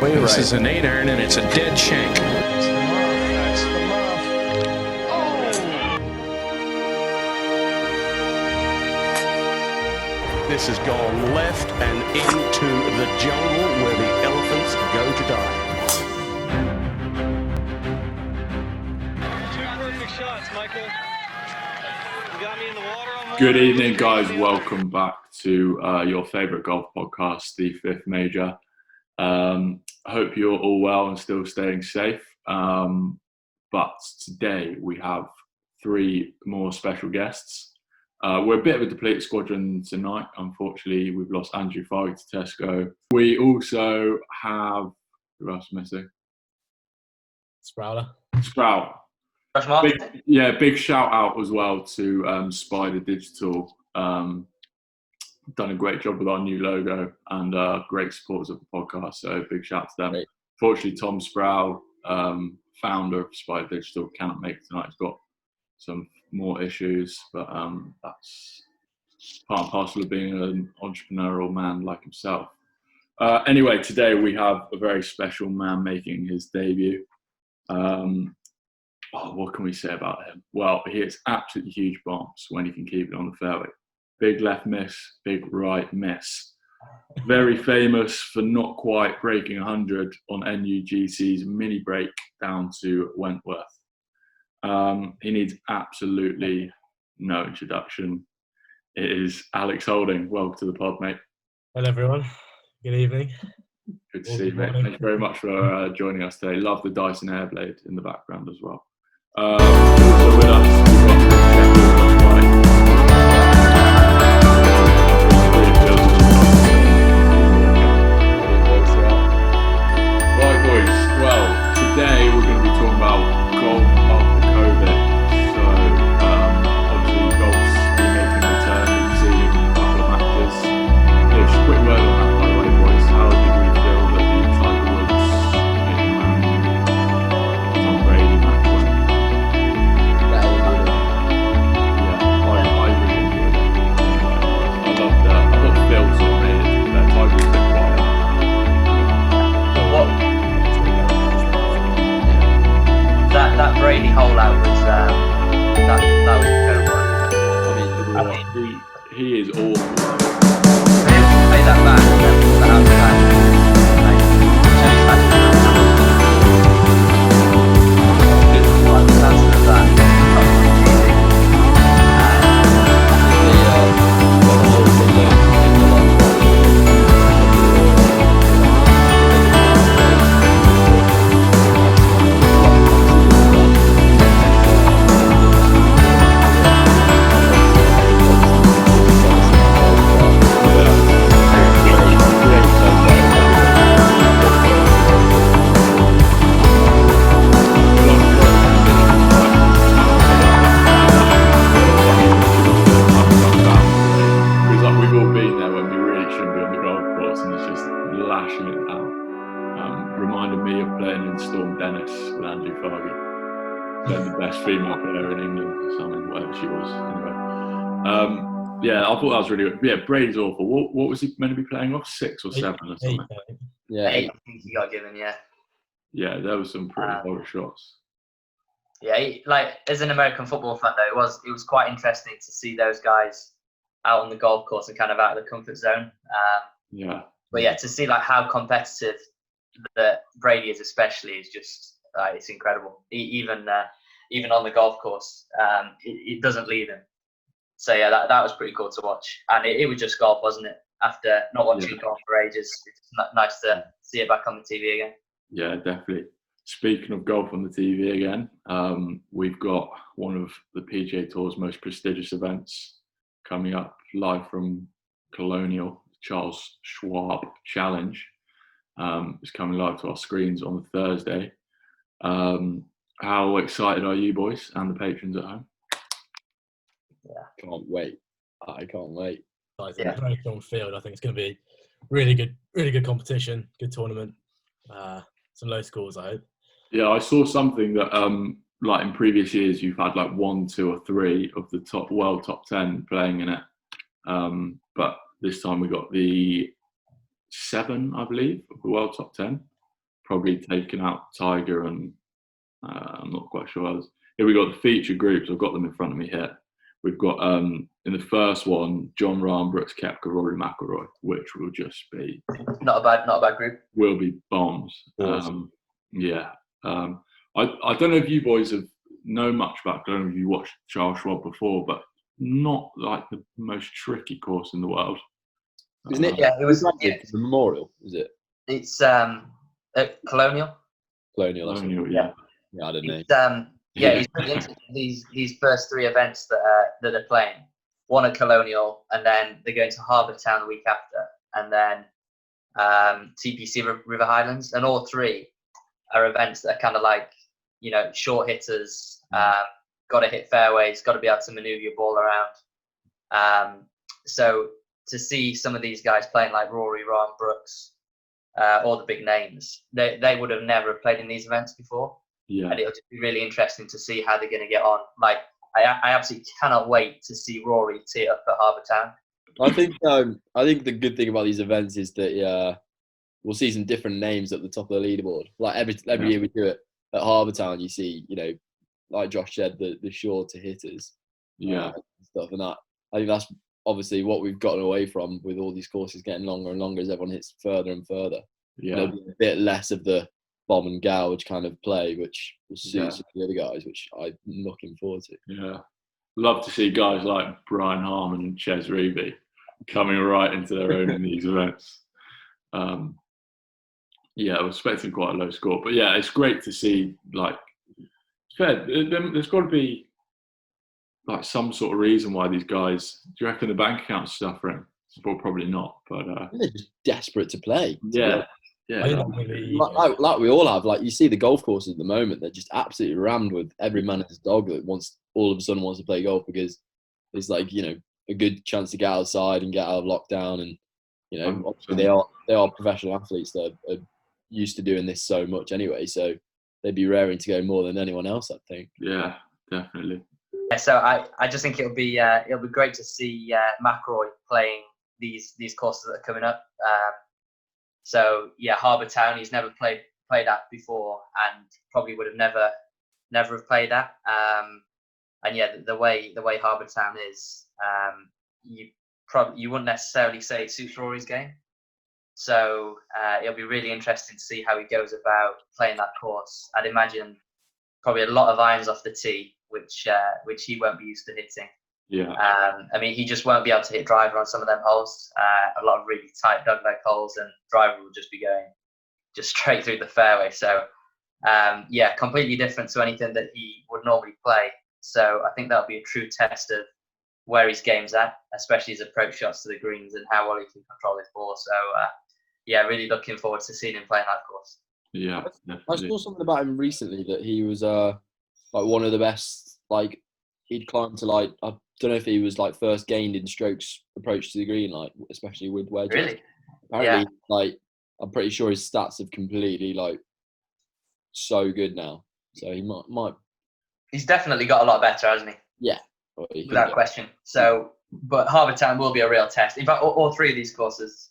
This is an 8-iron and it's a dead shank. That's the muff. This has gone left and into the jungle where the elephants go to die. Two perfect shots, Michael. You got me in the water on my Good evening, guys. Welcome back to your favourite golf podcast, the Fifth Major. I hope you're all well and still staying safe. But today we have three more special guests. We're a bit of a depleted squadron tonight. Unfortunately, we've lost Andrew Farley to Tesco. We also have, who else missing? Sprout. Big shout out as well to Spider Digital. Done a great job with our new logo and great supporters of the podcast. So big shout to them. Great. Fortunately, Tom Sproul, founder of Spider Digital, cannot make it tonight. He's got some more issues, but that's part and parcel of being an entrepreneurial man like himself. Anyway, today we have a very special man making his debut. What can we say about him? Well, he hits absolutely huge bombs when he can keep it on the fairway. Big left miss, big right miss. Very famous for not quite breaking 100 on NUGC's mini break down to Wentworth. He needs absolutely no introduction. It is Alex Holding. Welcome to the pod, mate. Hello, everyone. Good evening. Good to see you, mate. Thank you very much for joining us today. Love the Dyson Airblade in the background as well. Also with us, we've got Right, boys. Well, today we're going to be talking about golf after COVID. So, obviously, golf's been making a return. We've seen a couple of matches. Just a quick word on that, by the way, boys. How did we feel that the Tiger Woods Tom Brady match went? Yeah, I really enjoyed it. I loved that. I thought Phil sort of made it. That Tiger was a bit quiet. That Brady hole out was that was incredible. He is awful. Play that back and then pull that out the back. Female player in England or something, whatever she was. Anyway, I thought that was really good. Yeah, Brady's awful. What was he meant to be playing off? 6 or 7 or something? 8, I think he got given, yeah. Yeah, there was some pretty horror shots. Yeah, as an American football fan though, it was quite interesting to see those guys out on the golf course and kind of out of the comfort zone. But yeah, to see like how competitive that Brady is, especially, is just it's incredible. Even on the golf course, it doesn't leave him. So yeah, that was pretty cool to watch. And it was just golf, wasn't it? After not watching golf for ages, it's nice to see it back on the TV again. Yeah, definitely. Speaking of golf on the TV again, we've got one of the PGA Tour's most prestigious events coming up live from Colonial, Charles Schwab Challenge. It's coming live to our screens on Thursday. How excited are you boys and the patrons at home? Yeah, Can't wait. I can't wait. Yeah. Very strong field. I think it's going to be really good competition, good tournament. Some low scores, I hope. Yeah, I saw something that like in previous years, you've had like 1, 2, or 3 of the top 10 playing in it. But this time we got the 7, I believe, of the world top 10. probably taken out Tiger and I'm not quite sure others. Here we got the feature groups. I've got them in front of me here. We've got in the first one, John Rahm, Brooks Koepka, Rory McIlroy, which will just be not a bad group. Will be bombs. Awesome. I don't know if you boys have know much about. I don't know if you watched Charles Schwab before, but not like the most tricky course in the world. Isn't it? Yeah, it was the Memorial. Is it It's Colonial. Colonial? That's Colonial, it. yeah. Yeah, I don't know. He's really interested in these first 3 events that they're playing. One at Colonial, and then they're going to Harbour Town the week after, and then TPC River Highlands, and all 3 are events that are kind of like, short hitters. Got to hit fairways, got to be able to maneuver your ball around. So to see some of these guys playing like Rory, Rahm, Brooks, all the big names, they would have never played in these events before. Yeah. And it'll just be really interesting to see how they're going to get on. Like, I absolutely cannot wait to see Rory tee up at Harbour Town. I think the good thing about these events is that we'll see some different names at the top of the leaderboard. Like every year we do it at Harbour Town, you see, like Josh said, the shorter hitters, stuff, and that. I think that's obviously what we've gotten away from with all these courses getting longer and longer as everyone hits further and further. Yeah, there'll be a bit less of the bomb and gouge kind of play, which will suit some of the other guys, which I'm looking forward to. Yeah, love to see guys like Brian Harmon and Ches Reavie coming right into their own in these events. I was expecting quite a low score, but yeah, it's great to see. Like, fair, there's got to be like some sort of reason why these guys. Do you reckon the bank account's suffering? Well, probably not, but they're just desperate to play. Yeah. Like we all have. Like, you see the golf courses at the moment, they're just absolutely rammed with every man and his dog that all of a sudden wants to play golf because it's like, a good chance to get outside and get out of lockdown, and obviously they are professional athletes that are used to doing this so much anyway, so they'd be raring to go more than anyone else, I think. Yeah, definitely. Yeah, so I just think it'll be great to see McIlroy playing these courses that are coming up. So yeah, Harbour Town, he's never played at before, and probably would have never have played at. And yeah, the way Harbour Town is, you wouldn't necessarily say it suits Rory's game. So it'll be really interesting to see how he goes about playing that course. I'd imagine probably a lot of irons off the tee, which he won't be used to hitting. Yeah. I mean, he just won't be able to hit driver on some of them holes. A lot of really tight dogleg holes, and driver will just be going just straight through the fairway. So completely different to anything that he would normally play. So I think that'll be a true test of where his game's at, especially his approach shots to the greens and how well he can control his ball. So really looking forward to seeing him playing that course. Yeah, I saw something about him recently that he was like one of the best. Like, he'd climbed to I don't know if he was like first gained in strokes approach to the green, like especially with wedges. Really? Apparently, I'm pretty sure his stats have completely so good now. So he might. He's definitely got a lot better, hasn't he? Yeah, without question. So, but Harbour Town will be a real test. In fact, all 3 of these courses.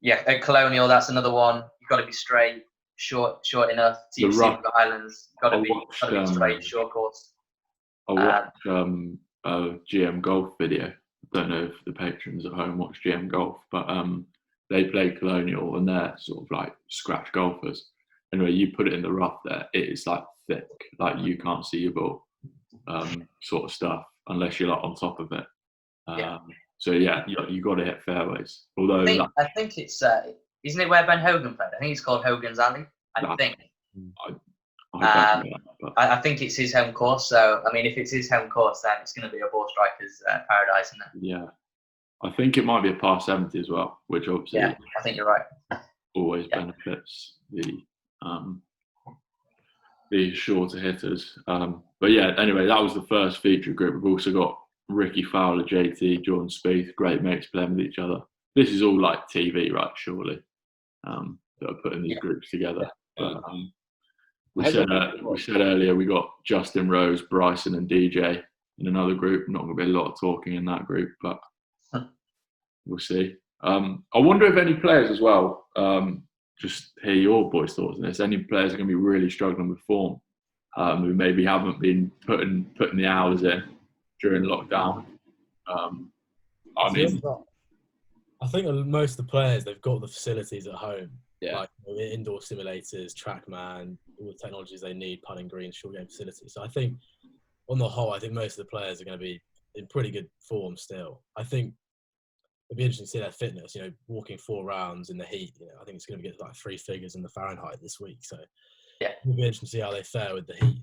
At Colonial, that's another one. You've got to be straight, short enough. TPC Islands, got to be straight, short course. I watched a GM Golf video. I don't know if the patrons at home watch GM Golf, but they play Colonial and they're sort of like scratch golfers. Anyway, you put it in the rough there, it is like thick, like you can't see your ball, sort of stuff, unless you're like on top of it. So yeah, you got to hit fairways. Although I think it's isn't it where Ben Hogan played? I think it's called Hogan's Alley. I think it's his home course. So I mean, if it's his home course, then it's going to be a ball striker's paradise, isn't it? Yeah, I think it might be a par 70 as well, which obviously I think you're right. Always benefits the shorter hitters. But yeah, anyway, that was the first feature group. We've also got Ricky Fowler, JT, Jordan Spieth, great mates playing with each other. This is all like TV, right? Surely, that are putting these groups together. We said earlier we got Justin Rose, Bryson, and DJ in another group. Not going to be a lot of talking in that group, but we'll see. I wonder if any players as well just hear your boys' thoughts on this. Any players are going to be really struggling with form, who maybe haven't been putting the hours in during lockdown. I think most of the players, they've got the facilities at home. Yeah. Like indoor simulators, TrackMan, all the technologies they need, putting green, short game facilities. So I think, on the whole, I think most of the players are going to be in pretty good form still. I think it'd be interesting to see their fitness, walking 4 rounds in the heat. I think it's going to get like 3 figures in the Fahrenheit this week. So yeah, it'll be interesting to see how they fare with the heat.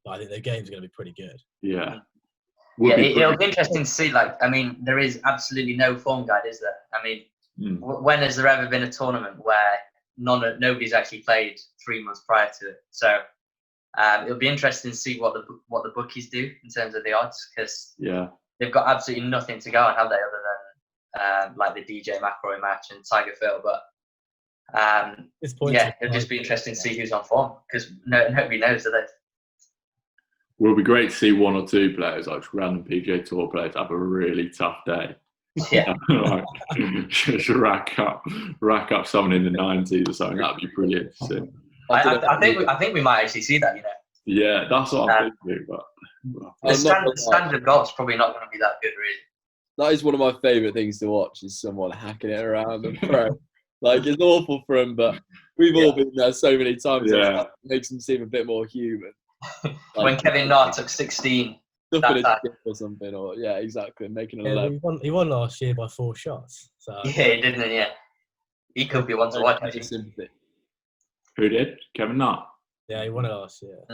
But I think their game's going to be pretty good. Yeah. It'll be interesting to see. There is absolutely no form guide, is there? When has there ever been a tournament where nobody's actually played 3 months prior to it? So it'll be interesting to see what the bookies do in terms of the odds, because they've got absolutely nothing to go on, have they, other than like the DJ McIlroy match and Tiger Phil. But it'll just be interesting to see who's on form, because nobody knows, do they? Well, it'll be great to see 1 or 2 players, like random PGA Tour players, have a really tough day. Yeah. Just rack up someone in the 90s or something. That'd be brilliant to see. I think we might actually see that. Yeah, that's what I'm thinking. But the standard of golf's probably not going to be that good, really. That is one of my favourite things to watch, is someone hacking it around and pro. Like, it's awful for them, but we've all been there so many times. Yeah. It makes them seem a bit more human. When Kevin Na took 16 or something, exactly, making a 11. He won last year by 4 shots. So. Yeah, he didn't. Yeah, he could be one to watch. Sympathy. Who did? Kevin Na? Yeah, he won it last year.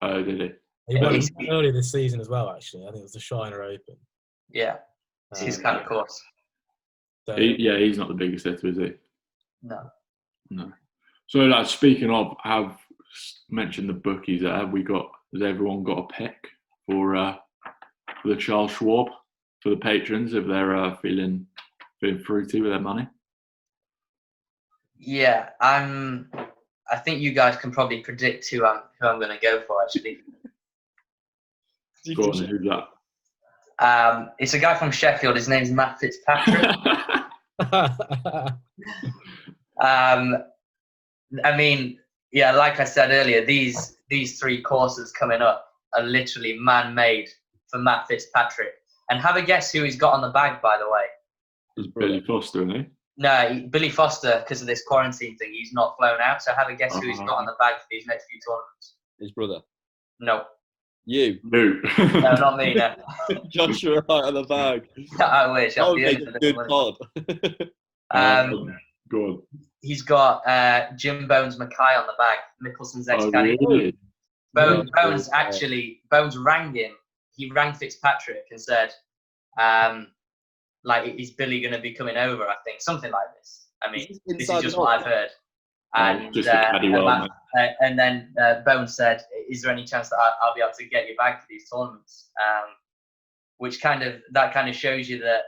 Oh, did he? He won it earlier this season as well, actually. I think it was the Shiner Open. Yeah, it's his kind of course. So, he's not the biggest hitter, is he? No. So, speaking of, I've mentioned the bookies there. Has everyone got a pick for the Charles Schwab, for the patrons, if they're feeling fruity with their money? Yeah, I think you guys can probably predict who I'm going to go for, actually. Go on, who's that? It's a guy from Sheffield. His name's Matt Fitzpatrick. Like I said earlier, these 3 courses coming up are literally man-made for Matt Fitzpatrick. And have a guess who he's got on the bag, by the way. It's Billy Foster, isn't he? No, Billy Foster, because of this quarantine thing, he's not flown out. So have a guess who he's got on the bag for these next few tournaments. His brother. No. You. No. No, not me, no. Joshua Wright on the bag. I wish. That would make a good pod. Go on. He's got Jim Bones Mackay on the bag, Mickelson's ex-caddy. Really? Bones rang him. He rang Fitzpatrick and said, is Billy going to be coming over? I think something like this. This is just what I've heard. And then Bones said, "Is there any chance that I'll be able to get you back for these tournaments?" Which kind of shows you that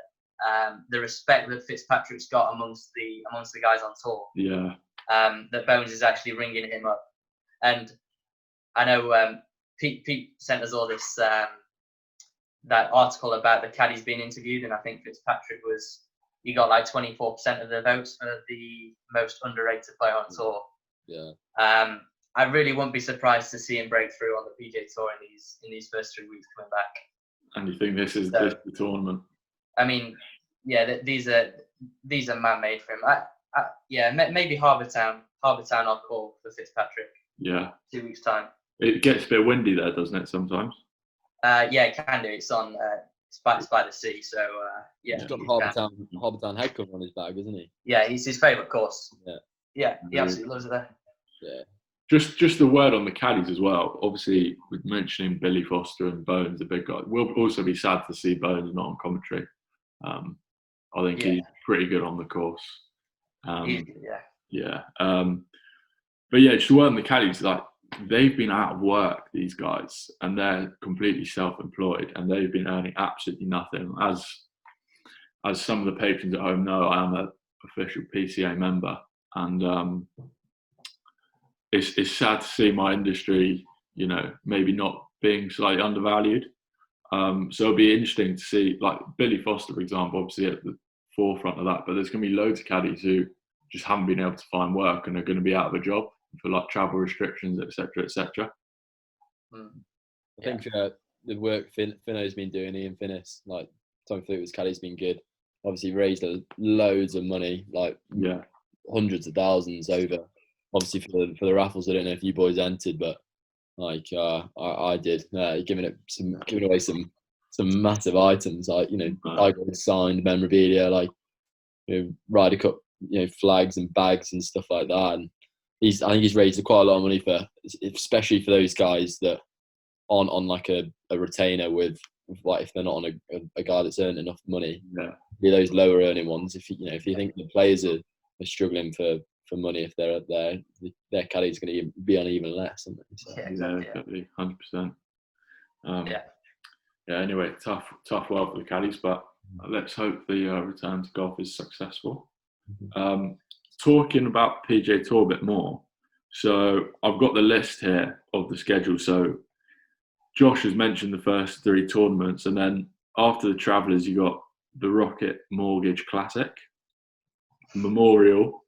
the respect that Fitzpatrick's got amongst the guys on tour. Yeah. That Bones is actually ringing him up, and I know Pete sent us all this that article about the caddies being interviewed, and I think Fitzpatrick he got like 24% of the votes for the most underrated player on tour. Yeah. I really wouldn't be surprised to see him break through on the PGA Tour in these first 3 weeks coming back. And you think this is the tournament? These are man-made for him. Maybe Harbour Town I'll call for Fitzpatrick. Yeah. 2 weeks time. It gets a bit windy there, doesn't it? Sometimes. It can do. It's on. It's by the sea, so He's got Harbour Town head cover on his bag, isn't he? Yeah, he's his favourite course. Yeah. He absolutely loves it there. Yeah. Just a word on the caddies as well. Obviously, with mentioning Billy Foster and Bones, the big guy, we'll also be sad to see Bones not on commentary. I think he's pretty good on the course. But just a word on the caddies. They've been out of work, these guys, and they're completely self-employed, and they've been earning absolutely nothing. As some of the patrons at home know, I am an official PCA member, and it's sad to see my industry, maybe not being slightly undervalued. So it'll be interesting to see, like Billy Foster, for example, obviously at the forefront of that, but there's going to be loads of caddies who just haven't been able to find work and are going to be out of a job for like travel restrictions, etc., etc. I think the work Finno's been doing, Ian Finnis, like Tom Fleetwood's caddy's been good. Obviously raised loads of money, like hundreds of thousands over. Obviously for the raffles, I don't know if you boys entered, but like I did, giving away some massive items, like I got signed memorabilia, like Ryder Cup, flags and bags and stuff like that. And I think he's raised quite a lot of money especially for those guys that aren't on like a retainer with like if they're not on a guy that's earned enough money. Be those lower earning ones. If you think the players are struggling for money, if they're up there, their caddy's going to be on even less, aren't they? So. Definitely, 100%. Anyway, tough world for the caddies, but let's hope the return to golf is successful. Talking about PGA Tour a bit more, so I've got the list here of the schedule. So Josh has mentioned the first 3 tournaments, and then after the Travellers, you got the Rocket Mortgage Classic, Memorial,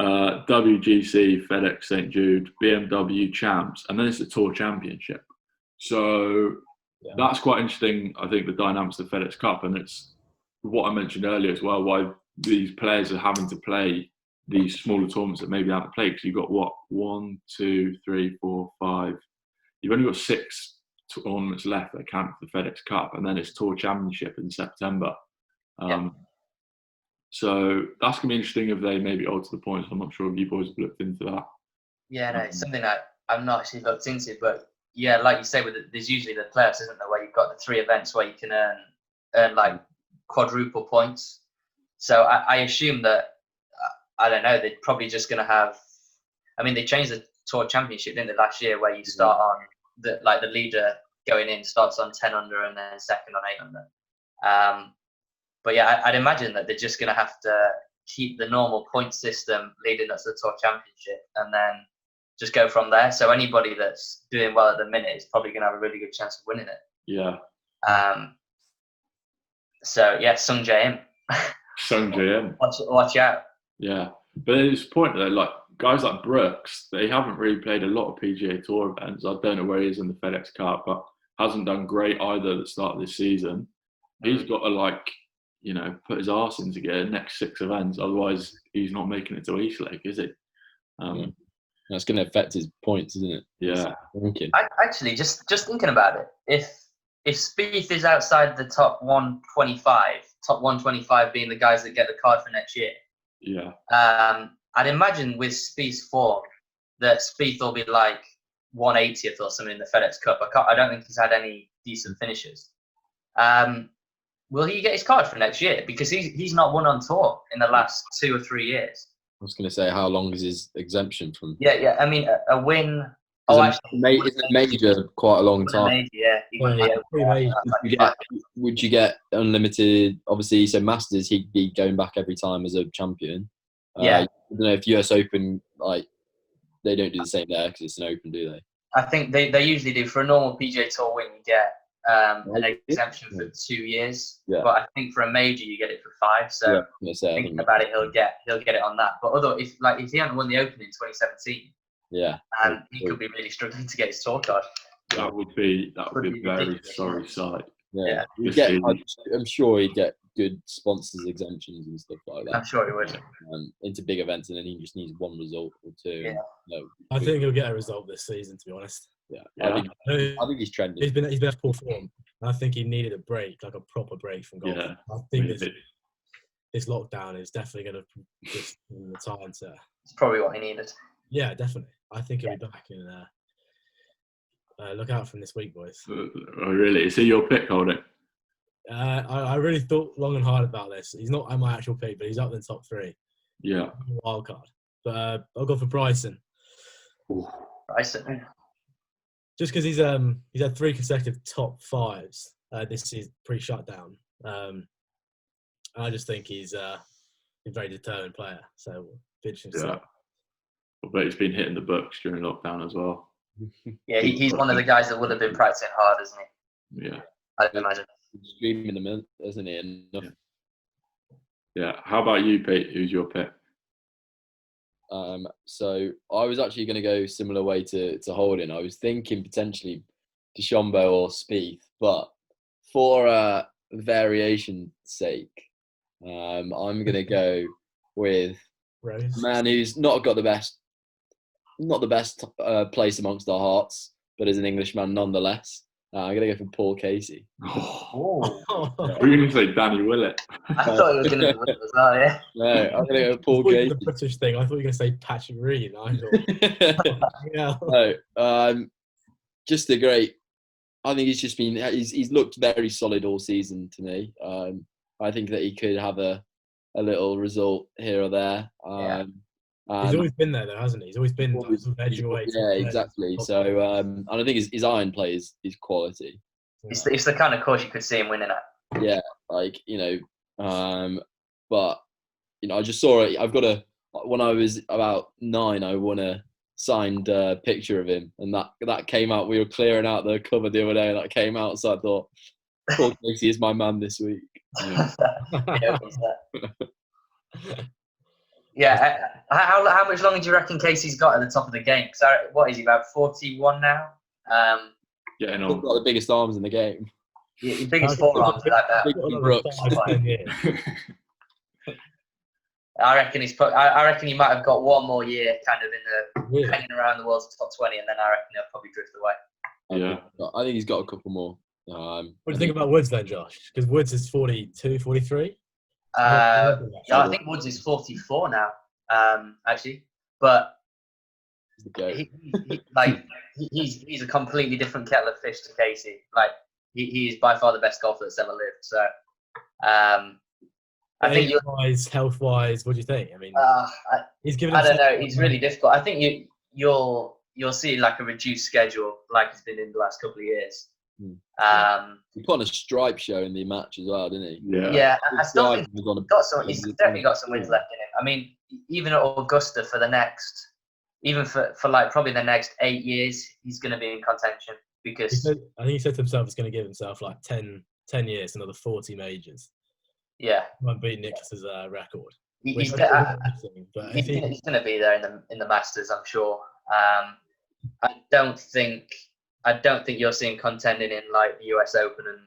WGC, FedEx St. Jude, BMW Champs, and then it's the Tour Championship. So that's quite interesting, I think, the dynamics of the FedEx Cup, and it's what I mentioned earlier as well, why these players are having to play these smaller tournaments that maybe they haven't played, because you've got 1, 2, 3, 4, 5. You've only got 6 tournaments left that count for the FedEx Cup, and then it's Tour Championship in September. So that's going to be interesting if they maybe alter the points. I'm not sure if you boys have looked into that. Yeah, no, it's something that I've not actually looked into, but yeah, like you say, there's usually the playoffs, isn't there, where you've got the 3 events where you can earn like quadruple points. So I assume that, I don't know, they're probably just going to have, I mean, they changed the Tour Championship, didn't they, last year, where you start on, the leader going in starts on 10 under and then second on 8 under. But yeah, I'd imagine that they're just going to have to keep the normal point system leading up to the Tour Championship and then just go from there. So anybody that's doing well at the minute is probably going to have a really good chance of winning it. Yeah. So yeah, Sung Jae Im. Watch out. Yeah. But at this point though, like guys like Brooks, they haven't really played a lot of PGA Tour events. I don't know where he is in the FedEx Cup, but hasn't done great either at the start of this season. He's got to put his arse in to get the next 6 events. Otherwise, he's not making it to East Lake, is he? That's going to affect his points, isn't it? Yeah. Actually, just thinking about it, if Spieth is outside the top 125 being the guys that get the card for next year, I'd imagine with Spieth's form that Spieth will be like 180th or something in the FedEx Cup. I don't think he's had any decent finishes. Will he get his card for next year? Because he's not won on tour in the last 2 or 3 years. I was going to say, how long is his exemption from? Yeah. I mean, a win. Isn't a major quite a long time? Would you get unlimited? Obviously, so Masters, he'd be going back every time as a champion. I don't know if US Open, like, they don't do the same there because it's an Open, do they? I think they usually do. For a normal PGA Tour win, you get an exemption for 2 years. But I think for a major, you get it for 5. So thinking about it, he'll get it on that. But if he hadn't won the Open in 2017, and he could be really struggling to get his tour card. That would be a very sorry sight. Yeah. I'm sure he'd get good sponsors exemptions and stuff like that. I'm sure he would. Into big events, and then he just needs 1 result or 2. Yeah. I think he'll get a result this season, to be honest. I think he's trending. He's been at poor form. I think he needed a break, like a proper break from golf. I think this lockdown is definitely going to just the time to. It's probably what he needed. Yeah, definitely. I think he'll be back in. Look out from this week, boys. Oh, really? Is he your pick, Holding? I really thought long and hard about this. He's not my actual pick, but he's up in the top 3. Yeah. Wild card. But I'll go for Bryson. Bryson. Just because he's had 3 consecutive top 5s this season, pre-shutdown. I just think he's a very determined player. So, yeah. I bet he's been hitting the books during lockdown as well. Yeah, he's one of the guys that would have been practicing hard, isn't he? Yeah. I'd imagine. He's dreaming a minute, isn't he? Yeah. How about you, Pete? Who's your pick? So I was actually going to go similar way to Holding. I was thinking potentially Deschambault or Spieth, but for variation's sake, I'm going to go with Rose. a man who's not got the best place amongst our hearts, but is an Englishman nonetheless. I'm going to go for Paul Casey. Oh. We're going to say Danny Willett. I thought it was going to be Willett as well, yeah. No, I'm going to go with Paul I Casey. thought the British thing. I thought you were going to say Patrick Reed. I thought, yeah. No, just a great. I think he's looked very solid all season to me. I think that he could have a little result here or there. He's always been there, though, hasn't he? He's always been always, sort of edging away. Yeah, exactly. So, and I think his iron play is quality. It's the kind of course you could see him winning at. Yeah, but I just saw it. When I was about 9, I won a signed picture of him, and that came out. We were clearing out the cover the other day, and that came out. So I thought, Paul Casey is my man this week. Yeah. How much longer do you reckon Casey's got at the top of the game? So what is he, about 41 now? He's got the biggest arms in the game. Yeah, the biggest forearms like that. Big Brooks. I reckon he might have got one more year kind of in the hanging around the world's top 20, and then I reckon he'll probably drift away. Yeah. I think he's got a couple more. What do you think about Woods then, Josh? Because Woods is 42, 43? I think Woods is 44 now, actually. But he's a completely different kettle of fish to Casey. Like, he is by far the best golfer that's ever lived. So, I think health-wise, what do you think? I mean, he's given. I don't know. He's really difficult. I think you'll see like a reduced schedule, like it's been in the last couple of years. He put on a stripe show in the match as well, didn't he? Yeah. I still think he's definitely got some wins left in him. I mean, even at Augusta for probably the next 8 years, he's going to be in contention because I think he said to himself he's going to give himself like 10 years, another 40 majors. Yeah, might beat Nicklaus's record. He's going to be there in the Masters, I'm sure. I don't think you're seeing contending in like the US Open and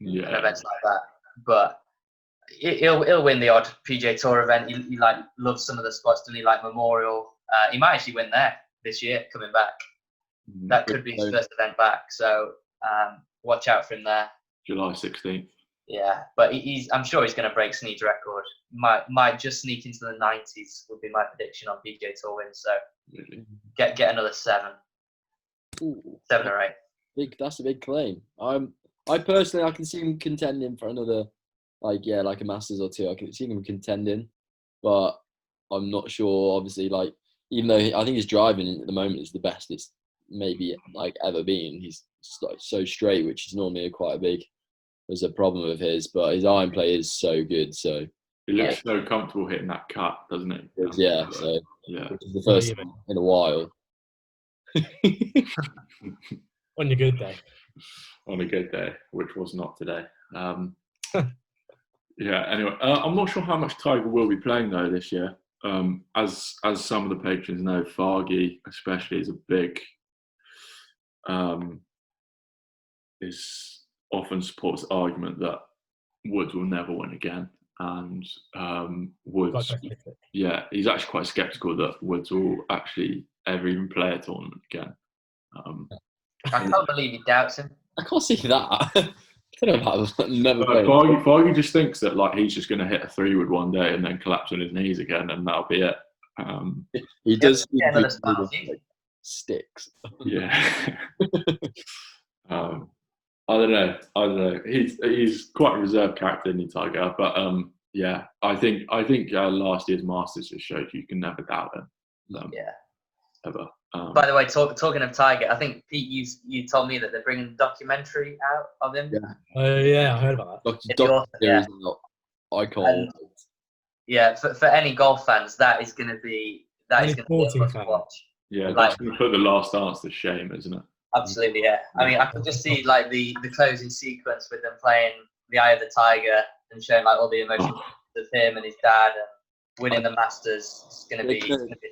events like that. But he'll win the odd PGA Tour event. He like loves some of the spots, doesn't he? Like Memorial. He might actually win there this year, coming back. That could be his first event back. So watch out for him there. July 16th. Yeah, but I'm sure he's going to break Snead's record. Might just sneak into the 90s would be my prediction on PGA Tour wins. So get another 7. Ooh, 7 or 8. That's a big claim. I personally, I can see him contending for another, like a Masters or 2. I can see him contending, but I'm not sure. Obviously, like, even though I think his driving at the moment is the best it's maybe like ever been. He's like so straight, which is normally was a problem of his, but his iron play is so good. So he looks so comfortable hitting that cut, doesn't it? Yeah. So which is the first time in a while. On your good day. On a good day, which was not today. Anyway, I'm not sure how much Tiger will be playing though this year. As some of the patrons know, Fargy especially is a big is often supports the argument that Woods will never win again, and Woods, he's actually quite sceptical that Woods will actually ever even play a tournament again. I can't believe he doubts him. I can't see that. I don't know about never. Fargy just thinks that like he's just going to hit a 3-wood one day and then collapse on his knees again, and that'll be it. He does sticks. Yeah. I don't know. He's quite a reserved character, isn't he, Tiger? But I think last year's Masters just showed you can never doubt him. Ever. By the way, talking of Tiger, I think Pete, you told me that they're bringing a documentary out of him. Yeah. Oh yeah, I heard about that. Icon. Yeah, for any golf fans, that is going to be a must watch. Yeah, that's going to put The Last Dance to shame, isn't it? Absolutely, yeah. I mean, I could just see like the closing sequence with them playing The Eye of the Tiger and showing like all the emotions of him and his dad, winning the Masters is going to be.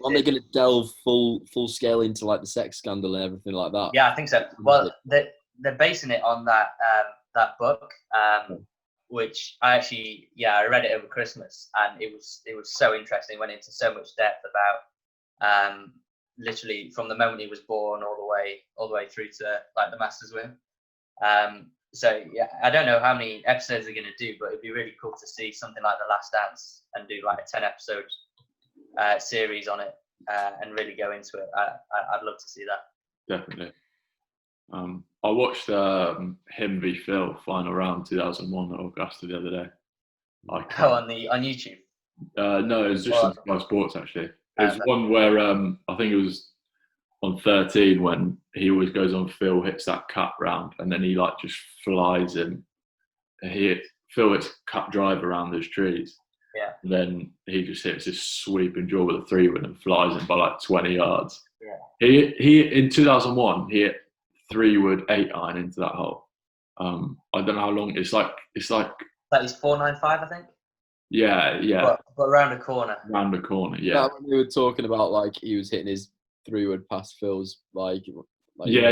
Aren't they going to delve full scale into like the sex scandal and everything like that? Yeah, I think so. Well, they're basing it on that book, which I read it over Christmas, and it was so interesting. It went into so much depth about literally from the moment he was born all the way through to like the Masters win. So yeah, I don't know how many episodes they're going to do, but it'd be really cool to see something like The Last Dance and do like a 10-episode series on it and really go into it. I'd love to see that. Definitely. I watched him v Phil final round 2001 at Augusta the other day. On YouTube? No, it was just on Sky Sports actually. It was one where I think it was on 13 when he always goes on Phil, hits that cut round, and then he like just flies him. Phil hits cut drive around those trees. Yeah. And then he just hits this sweeping draw with a 3-wood and flies him by like 20 yards. Yeah. He in 2001 he hit 3-wood 8-iron into that hole. I don't know how long. It's like that is 495, I think. Yeah. But around a corner. Round a corner, yeah. Yeah, when we were talking about like he was hitting his 3-wood past Phil's like When you talk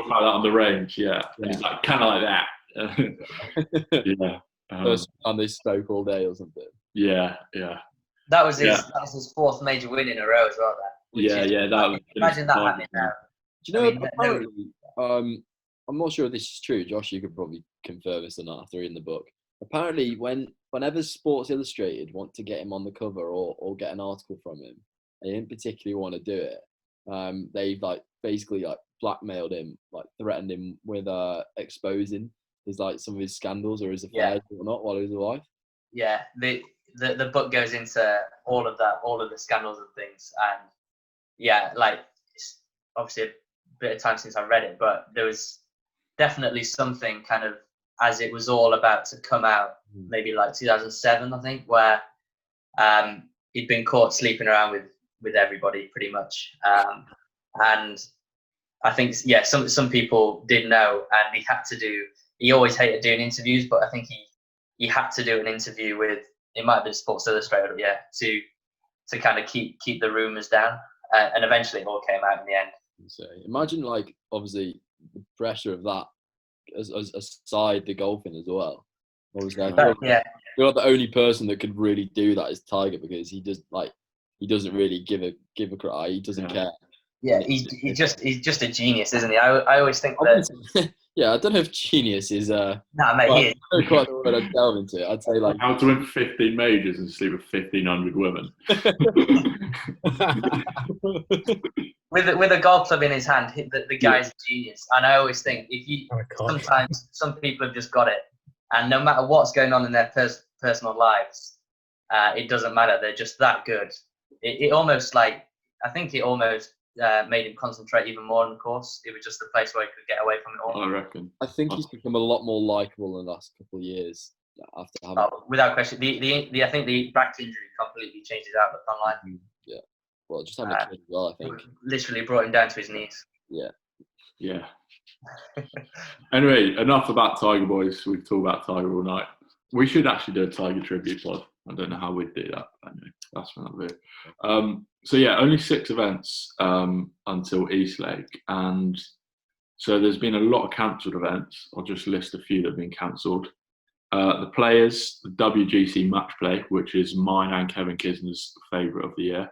about that on the range, he's like kind of like that. Yeah. First time they spoke all day or something. Yeah. That was his fourth major win in a row as well. Imagine that happening now. Do you know? Apparently, I'm not sure if this is true. Josh, you could probably confirm this or not after reading the book. Apparently, whenever Sports Illustrated want to get him on the cover or get an article from him, they didn't particularly want to do it. They've like basically like blackmailed him, like threatened him with exposing his like some of his scandals or his affairs or not while he was alive. Yeah, the book goes into all of that, all of the scandals and things, and like it's obviously a bit of time since I read it, but there was definitely something kind of as it was all about to come out, maybe like 2007, I think, where he'd been caught sleeping around with everybody pretty much, and I think some people did know, and he always hated doing interviews, but I think he had to do an interview with, it might have been Sports Illustrated, to kind of keep the rumours down, and eventually it all came out in the end. So imagine like obviously the pressure of that as aside the golfing as well. Obviously, you're not the only person that could really do that is Tiger, because he doesn't really give a crap. He doesn't care. Yeah, he's just a genius, isn't he? I always think that. Yeah, I don't know if genius is Nah, mate, he is. Quite the word I'd delve into. I'd say like how to win 15 majors and sleep with 1,500 women. With a golf club in his hand, the guy's a genius. And I always think sometimes some people have just got it, and no matter what's going on in their personal lives, it doesn't matter. They're just that good. It almost made him concentrate even more on the course. It was just the place where he could get away from it all. I reckon. I think he's become a lot more likable in the last couple of years after having. Without question, I think the back injury completely changed his outlook on life. Yeah, well, just having a kid as well, I think. Literally brought him down to his knees. Yeah. Anyway, enough about Tiger, boys. We've talked about Tiger all night. We should actually do a Tiger tribute pod. I don't know how we'd do that. Anyway, that's what I'll do. So only 6 events until Eastlake, and so there's been a lot of cancelled events. I'll just list a few that have been cancelled. The Players, the WGC Match Play, which is mine and Kevin Kisner's favourite of the year.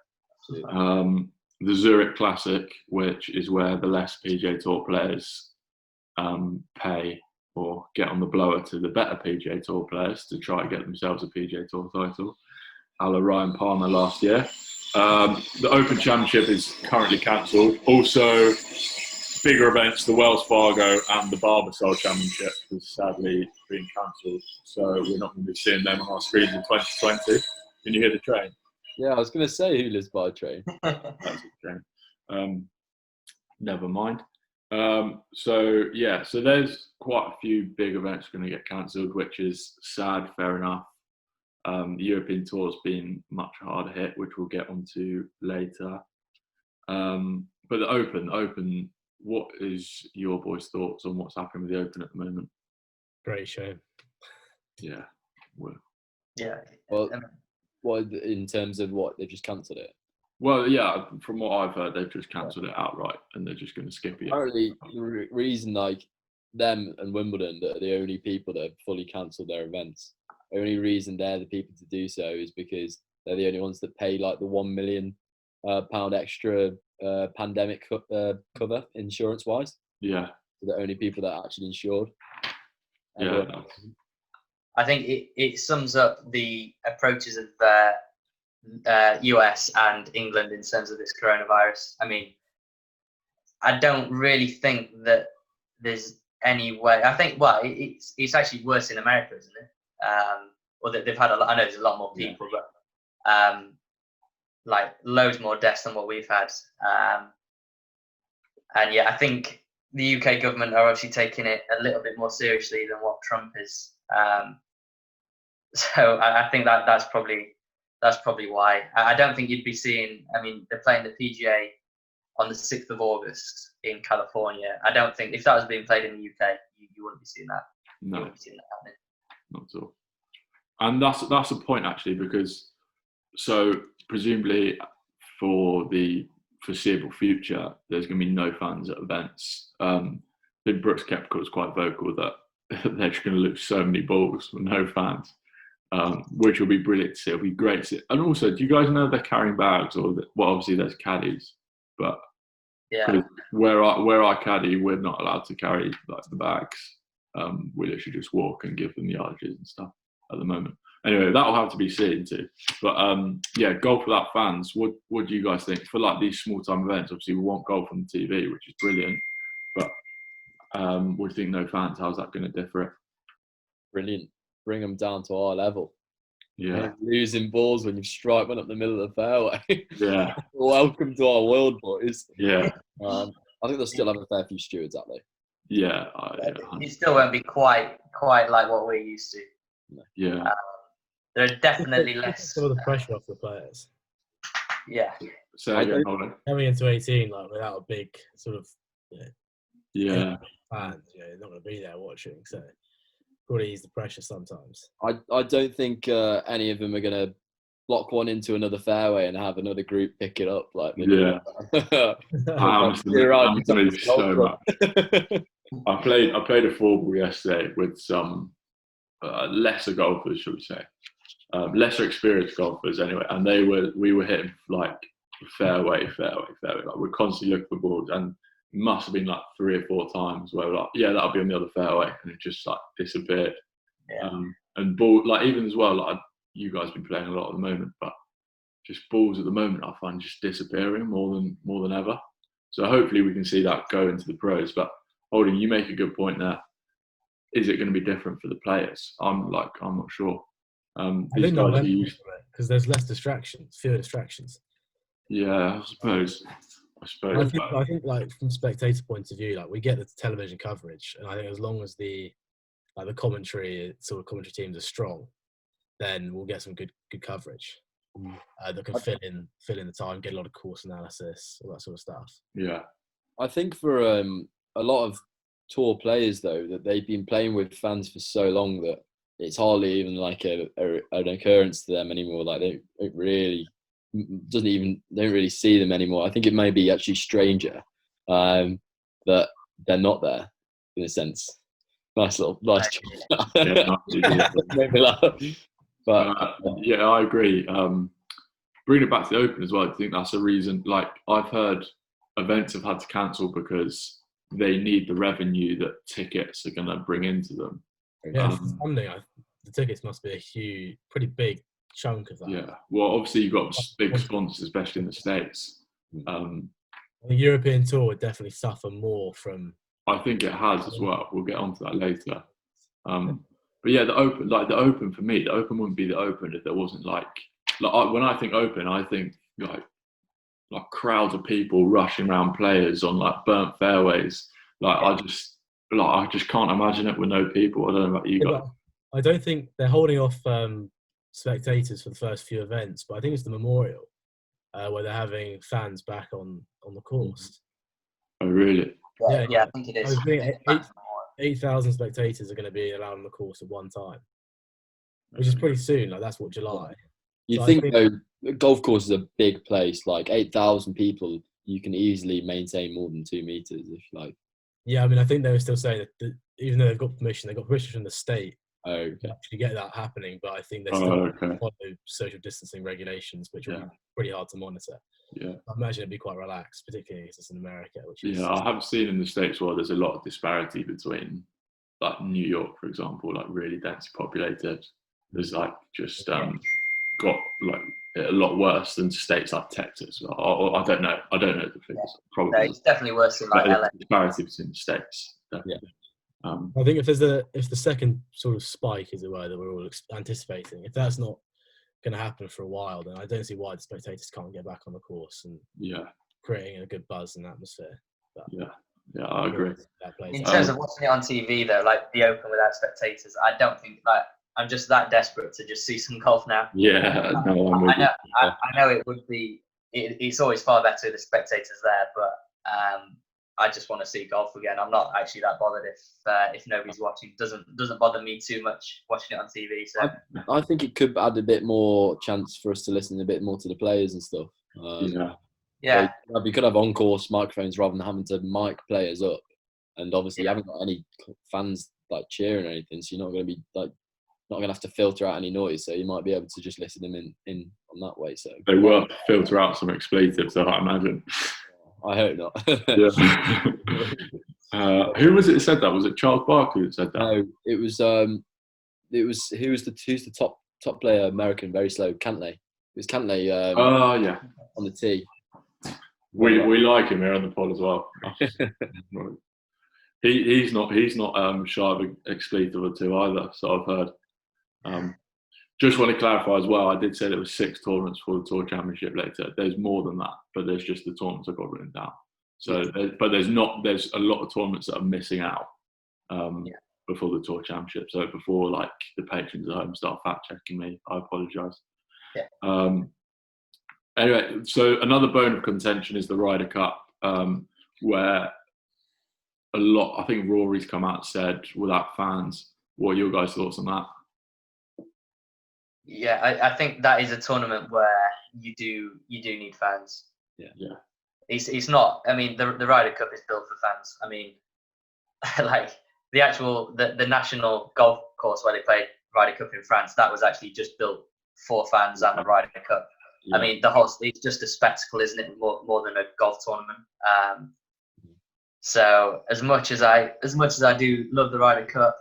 The Zurich Classic, which is where the less PGA Tour players pay or get on the blower to the better PGA Tour players to try to get themselves a PGA Tour title, a la Ryan Palmer last year. The Open Championship is currently cancelled. Also, bigger events, the Wells Fargo and the Barbasol Championship has sadly been cancelled. So we're not going to be seeing them on our screens in 2020. Can you hear the train? Yeah, I was going to say who lives by a train. That's a train. Never mind. So there's quite a few big events going to get cancelled, which is sad, fair enough. The European Tour's been much harder hit, which we'll get onto later. But the Open, what is your boys' thoughts on what's happening with the Open at the moment? Great show. Yeah. Well, What in terms of what they've just cancelled it? Well, yeah, from what I've heard, they've just cancelled it outright, and they're just going to skip it. Apparently, the reason like them and Wimbledon that are the only people that have fully cancelled their events. The only reason they're the people to do so is because they're the only ones that pay like the £1 million extra pandemic cover insurance wise. Yeah. So the only people that are actually insured. Yeah. I think it sums up the approaches of US and England in terms of this coronavirus. I mean, I don't really think that there's any way. I think, well, it's actually worse in America, isn't it? Or that they've had I know there's a lot more people, but like loads more deaths than what we've had. And yeah, I think the UK government are obviously taking it a little bit more seriously than what Trump is. So I think that's probably why. I don't think you'd be seeing. I mean, they're playing the PGA on the 6th of August in California. I don't think if that was being played in the UK, you wouldn't be seeing that. No, you wouldn't be seeing that happening. Not at all. And that's a point actually, because so presumably for the foreseeable future, there's going to be no fans at events. I think Brooks Koepka was quite vocal that they're just going to lose so many balls with no fans, which will be brilliant to see. It'll be great to see. And also, do you guys know they're carrying bags? Well, obviously there's caddies, but yeah, where I caddy, we're not allowed to carry like the bags. We literally just walk and give them the yardages and stuff at the moment. Anyway, that'll have to be seen too. But yeah, golf without fans. What do you guys think for like these small time events? Obviously, we want golf on the TV, which is brilliant. But what do you think? No fans. How's that going to differ it? Brilliant. Bring them down to our level. Yeah. Losing balls when you strike one up the middle of the fairway. Yeah. Welcome to our world, boys. Yeah. I think they'll still have a fair few stewards out there. Yeah. It still won't be quite like what we're used to. Yeah. There are definitely less. Some of the pressure off the players. Yeah. So again, Holden. Coming into 18, like without a big sort of fans, they're not going to be there watching. So probably ease the pressure sometimes. I don't think any of them are going to block one into another fairway and have another group pick it up. Like I honestly so much. I played a 4-ball yesterday with some lesser golfers, should we say, lesser experienced golfers anyway, and we were hitting like fairway. Like we're constantly looking for balls, and it must have been like 3 or 4 times where we're like, yeah, that'll be on the other fairway, and it just like disappeared. Yeah. And ball, like even as well, like you guys have been playing a lot at the moment, but just balls at the moment I find just disappearing more than ever. So hopefully we can see that go into the pros. But Holden, you make a good point there. Is it going to be different for the players? I'm not sure. I think not because there's less distractions, fewer distractions. Yeah, I suppose. I think like from spectator point of view, like we get the television coverage, and I think as long as the commentary teams are strong, then we'll get some good coverage that can fill in the time, get a lot of course analysis, all that sort of stuff. Yeah, I think for a lot of tour players though, that they've been playing with fans for so long that it's hardly even like an occurrence to them anymore. Like they don't really see them anymore. I think it may be actually stranger that they're not there in a sense. Nice choice. But yeah, I agree. Bring it back to the Open as well. I think that's a reason. Like I've heard events have had to cancel because they need the revenue that tickets are going to bring into them. Yeah, the tickets must be a pretty big chunk of that. Yeah, well, obviously you've got big sponsors, especially in the States. The European Tour would definitely suffer more from. I think it has as well. We'll get onto that later. But yeah, the Open for me, the Open wouldn't be the Open if there wasn't when I think Open, I think like crowds of people rushing around players on like burnt fairways. I just can't imagine it with no people. I don't know about you guys. I don't think they're holding off spectators for the first few events, but I think it's the Memorial where they're having fans back on the course. Oh, really? Yeah, I think it is. 8,000 spectators are going to be allowed on the course at one time, which is pretty soon. Like that's what, July? You think though, golf course is a big place, like 8,000 people. You can easily maintain more than 2 meters if you like. Yeah, I mean, I think they were still saying that even though they've got permission from the state Okay. to actually get that happening, but I think they're still follow social distancing regulations, which will be pretty hard to monitor. Yeah, I imagine it'd be quite relaxed, particularly because it's in America. Which is I have seen in the States where there's a lot of disparity between, like New York, for example, like really densely populated. There's like just got like a lot worse than states like Texas. Or I don't know. I don't know the figures. Probably. No, it's definitely worse than like LA. Disparity between the states. Definitely. I think if the second sort of spike, as it were, that we're all anticipating, if that's not going to happen for a while, then I don't see why the spectators can't get back on the course and creating a good buzz and atmosphere. But I agree. In terms of watching it on TV, though, like the Open without spectators, I don't think like I'm just that desperate to just see some golf now. Yeah, no, I know it would be. It's always far better with the spectators there, but I just want to see golf again. I'm not actually that bothered if nobody's watching. Doesn't bother me too much watching it on TV. So I think it could add a bit more chance for us to listen a bit more to the players and stuff. Yeah. We could have on-course microphones rather than having to mic players up. And obviously, you haven't got any fans like cheering or anything, so you're not going to be like not going to have to filter out any noise. So you might be able to just listen them in on that way. So they will filter out some expletives, I imagine. I hope not. Who was it that said that? Was it Charles Barkley that said that? No, it was who's the top player, American, very slow, Cantlay. It was Cantlay. On the tee. We like him here on the pod as well. He's not shy of an expletive or two either. So I've heard. Just want to clarify as well. I did say there was 6 tournaments for the Tour Championship later. There's more than that, but there's just the tournaments I got written down. So, but there's a lot of tournaments that are missing out before the Tour Championship. So before like the patrons at home start fact checking me, I apologise. Yeah. Anyway, so another bone of contention is the Ryder Cup, where I think Rory's come out and said without fans. What are your guys' thoughts on that? Yeah, I think that is a tournament where you do need fans. Yeah. It's not. I mean, the Ryder Cup is built for fans. I mean, like the national golf course where they played Ryder Cup in France, that was actually just built for fans and the Ryder Cup. Yeah. I mean, it's just a spectacle, isn't it? More than a golf tournament. So as much as I do love the Ryder Cup,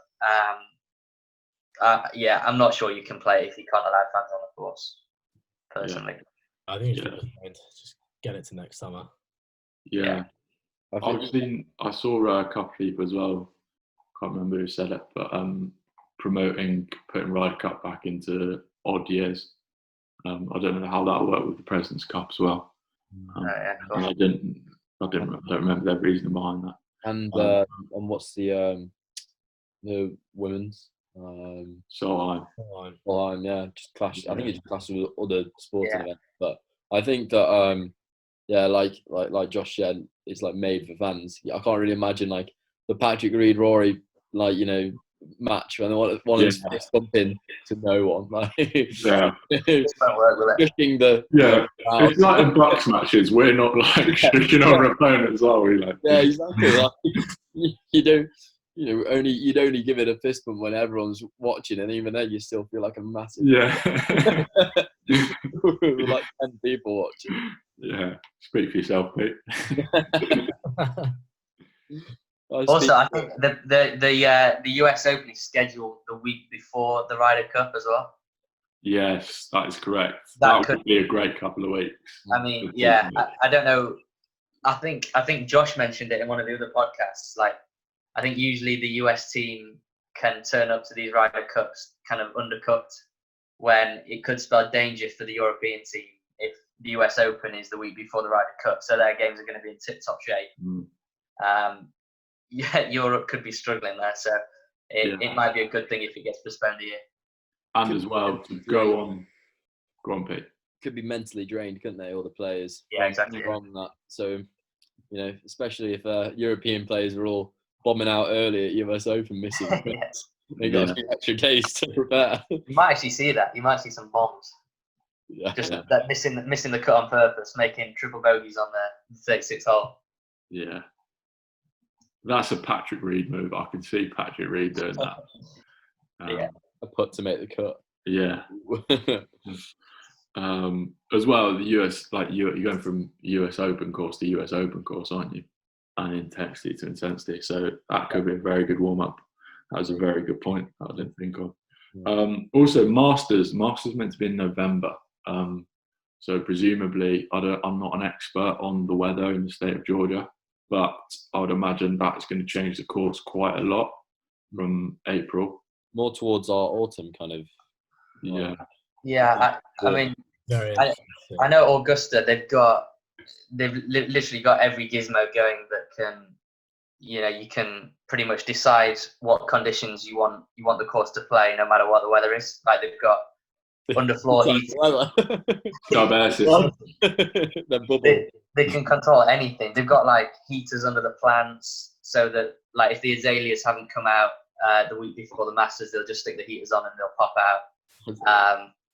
I'm not sure you can play if you can't allow fans on the course. Personally, I think just get it to next summer. Yeah. I saw a couple of people as well. Can't remember who said it, but putting Ryder Cup back into odd years. I don't know how that worked with the President's Cup as well. And I don't remember their reason behind that. And what's the women's? Solheim, just clashed. I think it just clashed with other sporting events. But I think that like Josh said, it's like made for fans. I can't really imagine like the Patrick Reed Rory match when one of them fist bumping to no one. Like, it's like in box matches. We're not like shaking our opponents, are we? Like, yeah, exactly. Like, you don't. You'd only give it a fist bump when everyone's watching, and even then, you still feel like a massive. Yeah. Like 10 people watching. Yeah, speak for yourself, Pete. Also, I think the US Open is scheduled the week before the Ryder Cup as well. Yes, that is correct. That would be a great couple of weeks. I mean, I don't know. I think Josh mentioned it in one of the other podcasts. Like, I think usually the US team can turn up to these Ryder Cups kind of undercooked, when it could spell danger for the European team if the US Open is the week before the Ryder Cup, so their games are going to be in tip-top shape. Europe could be struggling there, so it might be a good thing if it gets postponed a year. And as well, to go on, Pete. Could be mentally drained, couldn't they, all the players? Yeah, exactly. From that. So, especially if European players are all bombing out early at US Open, missing they got a few extra days to prepare. You might actually see that. You might see some bombs. Just that missing the cut on purpose, making triple bogeys on the 36th hole. Yeah. That's a Patrick Reed move. I can see Patrick Reed doing that. A putt to make the cut. Yeah. As well, the US, like you're going from US Open course to US Open course, aren't you? And intensity to intensity. So that could be a very good warm up. That was a very good point I didn't think of. Also, Masters meant to be in November. So presumably, I'm not an expert on the weather in the state of Georgia, but I would imagine that's going to change the course quite a lot from April. More towards our autumn kind of. Yeah. Yeah, I mean, I know Augusta. They've literally got every gizmo going that can, you can pretty much decide what conditions you want the course to play, no matter what the weather is. Like they've got underfloor heat. They can control anything. They've got like heaters under the plants, so that like if the azaleas haven't come out the week before the Masters, they'll just stick the heaters on and they'll pop out.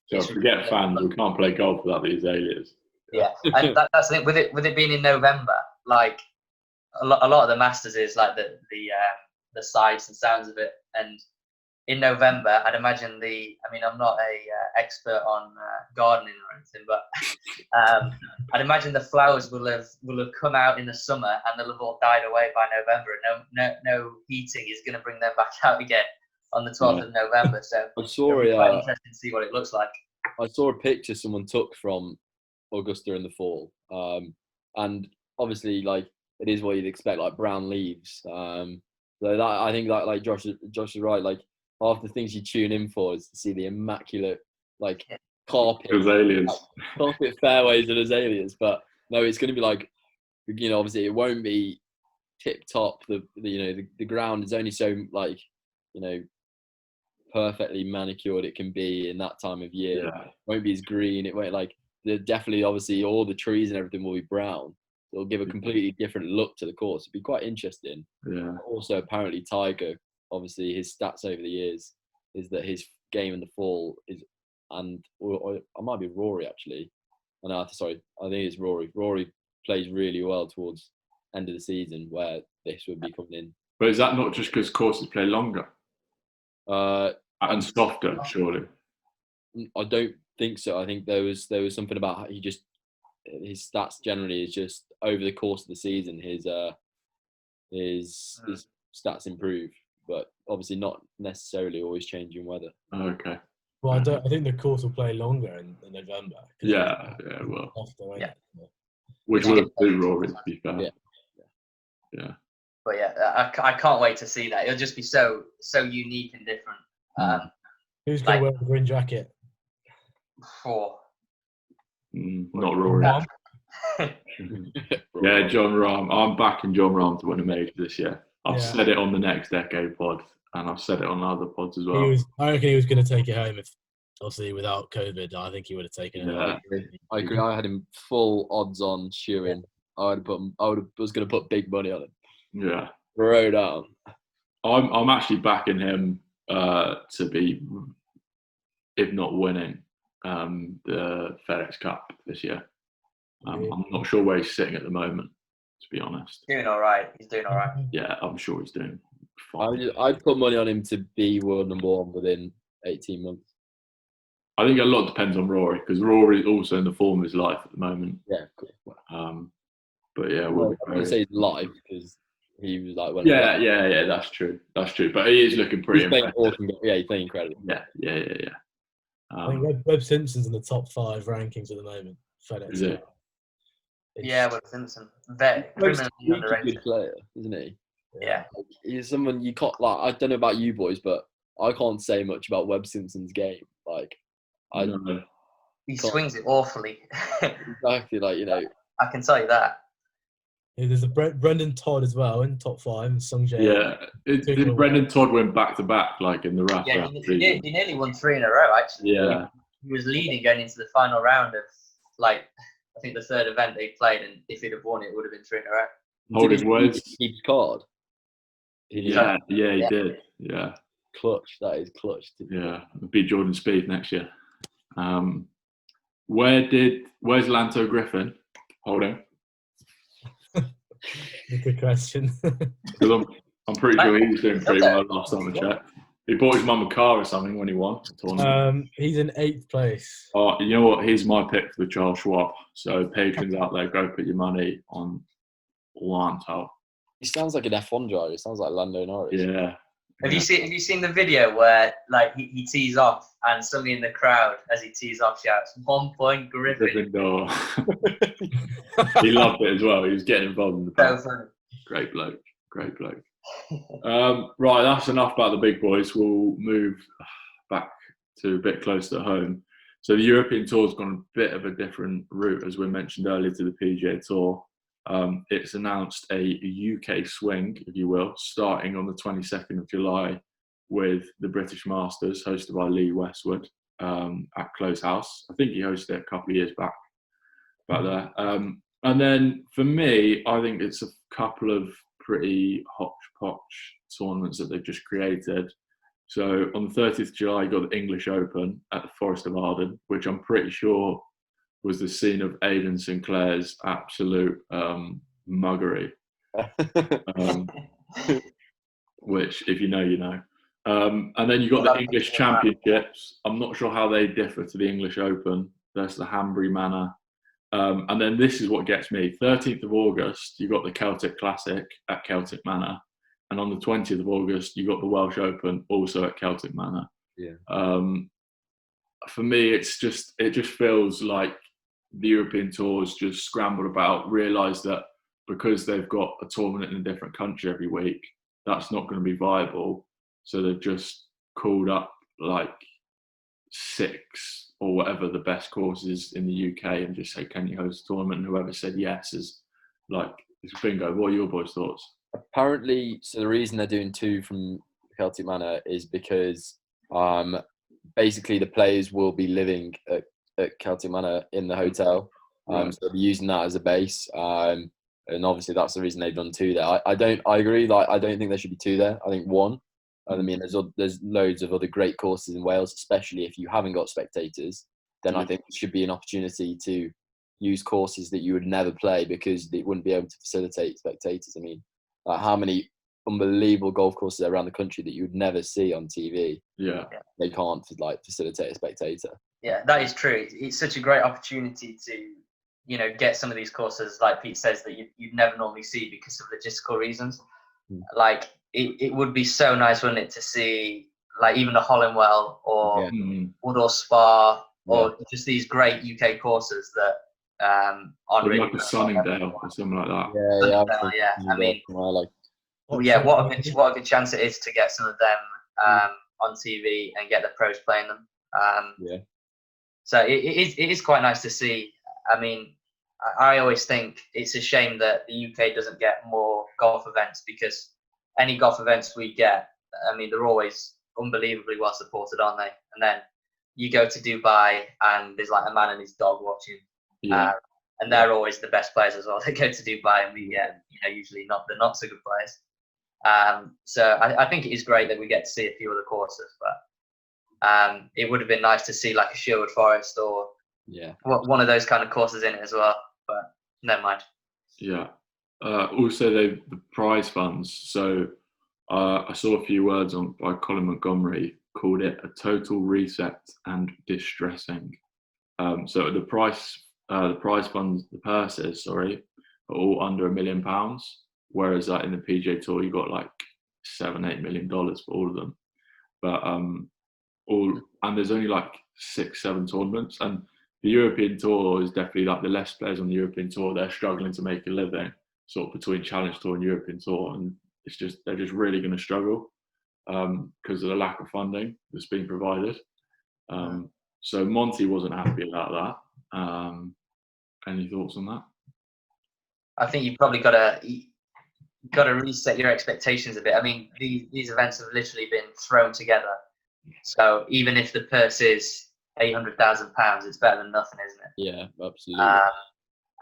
So forget fans, we can't play golf without the azaleas. Yeah, and that's the thing. With it being in November, like a lot of the Masters is like the sights and sounds of it. And in November, I'd imagine I'm not a expert on gardening or anything, but I'd imagine the flowers will have come out in the summer and they'll have all died away by November. And no heating is going to bring them back out again on the 12th of November. So I saw quite interesting to see what it looks like. I saw a picture someone took from Augusta in the fall, and obviously, like it is what you'd expect, like brown leaves. So that I think like Josh is right. Like half the things you tune in for is to see the immaculate like carpet azaleas, carpet fairways and azaleas. But no, it's going to be like, obviously it won't be tip top. The ground is only so like perfectly manicured it can be in that time of year. Yeah. It won't be as green. It won't definitely obviously all the trees and everything will be brown. It'll give a completely different look to the course. It'd be quite interesting. Yeah. Also, apparently Tiger, obviously his stats over the years is that his game in the fall is, or I might be Rory actually. I think it's Rory. Rory plays really well towards end of the season where this would be coming in. But is that not just because courses play longer? And softer, surely. I don't think so. I think there was something about his stats generally is just over the course of the season his stats improve, but obviously not necessarily always changing weather. Okay. Well, I think the course will play longer in November. Yeah, well. Yeah. Which would do Rory, to be fair. Yeah. But yeah, I can't wait to see that. It'll just be so unique and different. Who's going to wear the green jacket? Not Rory. Yeah, John Rahm. I'm backing John Rahm to win a major this year. I've said it on the Next Decade pod, and I've said it on other pods as well. I reckon he was going to take it home if, obviously, without COVID. I think he would have taken it home. I agree. I had him full odds on shoeing. I was going to put big money on him. Yeah. Throw down. I'm actually backing him to be, if not winning, the FedEx Cup this year. I'm not sure where he's sitting at the moment, to be honest. Doing all right. He's doing all right. Yeah, I'm sure he's doing fine. I'd put money on him to be world number one within 18 months. I think a lot depends on Rory, because Rory is also in the form of his life at the moment. Yeah, cool. But yeah, I'm going to say his life because he was like, yeah, that's true. But he is looking pretty impressive. He's playing incredible. Yeah. I think Webb Simpson's in the top 5 rankings at the moment. FedEx. Is it? Yeah, Webb Simpson. Very underrated player, isn't he? Yeah. He's someone you can't I don't know about you boys, but I can't say much about Webb Simpson's game. He swings it awfully. Exactly, I can tell you that. Yeah, there's a Brendan Todd as well in top 5, and Sung Jae. Yeah, did Brendan Todd win back to back in the wrap? Yeah, he nearly won 3 in a row actually. Yeah, he was leading going into the final round of I think the third event they played, and if he'd have won it would have been 3 in a row. Hold his words. Keep his card. He did. Yeah, clutch. That is clutch. Yeah, beat Jordan Spieth next year. Where's Lanto Griffin holding? Good question. Because I'm pretty sure he was doing pretty well last time I checked. He bought his mum a car or something when he won the tournament. He's in 8th place. Oh, you know what? Here's my pick for the Charles Schwab. So patrons out there, go put your money on Lanto. He sounds like an F1 driver. He sounds like Lando Norris. Yeah. Have you seen the video where like he tees off and somebody in the crowd as he tees off shouts 1 point Griffin? He loved it as well. He was getting involved in the So funny. Great bloke. Right, that's enough about the big boys. We'll move back to a bit closer to home. So the European Tour's gone a bit of a different route, as we mentioned earlier, to the PGA Tour. It's announced a UK swing, if you will, starting on the 22nd of July with the British Masters, hosted by Lee Westwood at Close House. I think he hosted it a couple of years back there. And then for me, I think it's a couple of pretty hodgepodge tournaments that they've just created. So on the 30th of July, you got the English Open at the Forest of Arden, which I'm pretty sure was the scene of Aidan Sinclair's absolute muggery. Which, if you know, you know. And then you got the English Championships. I'm not sure how they differ to the English Open. That's the Hanbury Manor. And then this is what gets me. 13th of August, you got the Celtic Classic at Celtic Manor. And on the 20th of August, you got the Welsh Open, also at Celtic Manor. Yeah. For me, it just feels like the European Tour's just scrambled about, realised that because they've got a tournament in a different country every week, that's not going to be viable. So they've just called up like 6 or whatever the best courses in the UK and just say, can you host a tournament? And whoever said yes is like, it's bingo. What are your boys' thoughts? Apparently, so the reason they're doing 2 from Celtic Manor is because basically the players will be living at Celtic Manor in the hotel. Right. So they'll be using that as a base. And obviously that's the reason they've done 2 there. I agree, like I don't think there should be 2 there. I think 1. I mean, there's loads of other great courses in Wales, especially if you haven't got spectators. Then I think it should be an opportunity to use courses that you would never play because they wouldn't be able to facilitate spectators. I mean, like how many unbelievable golf courses around the country that you would never see on TV. Yeah. They can't like facilitate a spectator. Yeah, that is true. It's such a great opportunity to, you know, get some of these courses, like Pete says, that you'd never normally see because of logistical reasons. Like it would be so nice, wouldn't it, to see like even the Hollingwell or Woodall Spa or just these great UK courses that aren't really like a Sunningdale or something like that. Yeah. I mean, what a good chance it is to get some of them on TV and get the pros playing them. So it is quite nice to see. I mean, I always think it's a shame that the UK doesn't get more golf events because any golf events we get, I mean, they're always unbelievably well supported, aren't they? And then you go to Dubai and there's like a man and his dog watching. And they're always the best players as well. They go to Dubai and we get, you know, usually not the not so good players. So I think it is great that we get to see a few other courses, but it would have been nice to see like a Sherwood Forest or one of those kind of courses in it as well. But never mind. Yeah. Also, the prize funds. So I saw a few words by Colin Montgomery, called it a total reset and distressing. So the prize funds, the purses, are all under £1 million. Whereas in the PGA Tour, you got like $7-8 million for all of them. But and there's only like 6-7 tournaments. And the European Tour is definitely like the less players on the European Tour, they're struggling to make a living, sort of between Challenge Tour and European Tour, and they're just really going to struggle because of the lack of funding that's being provided. So Monty wasn't happy about that. Any thoughts on that? I think you've probably got to reset your expectations a bit. I mean, these events have literally been thrown together. So even if the purse is £800,000, it's better than nothing, isn't it? Yeah, absolutely.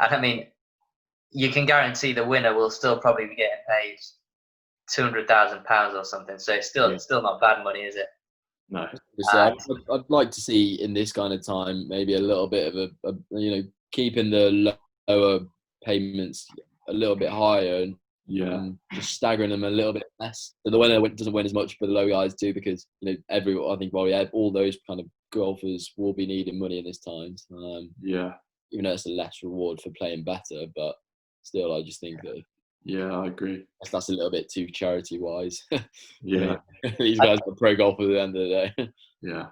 And I mean, you can guarantee the winner will still probably be getting paid £200,000 or something. So it's still not bad money, is it? No. So I'd like to see in this kind of time maybe a little bit of a keeping the lower payments a little bit higher and just staggering them a little bit less. So the winner doesn't win as much, but the low guys do, because I think probably all those kind of golfers will be needing money in this time. Even though it's a less reward for playing better, but still, I just think that. Yeah, I agree. That's a little bit too charity wise. Yeah. These guys are pro golfers at the end of the day. Yeah.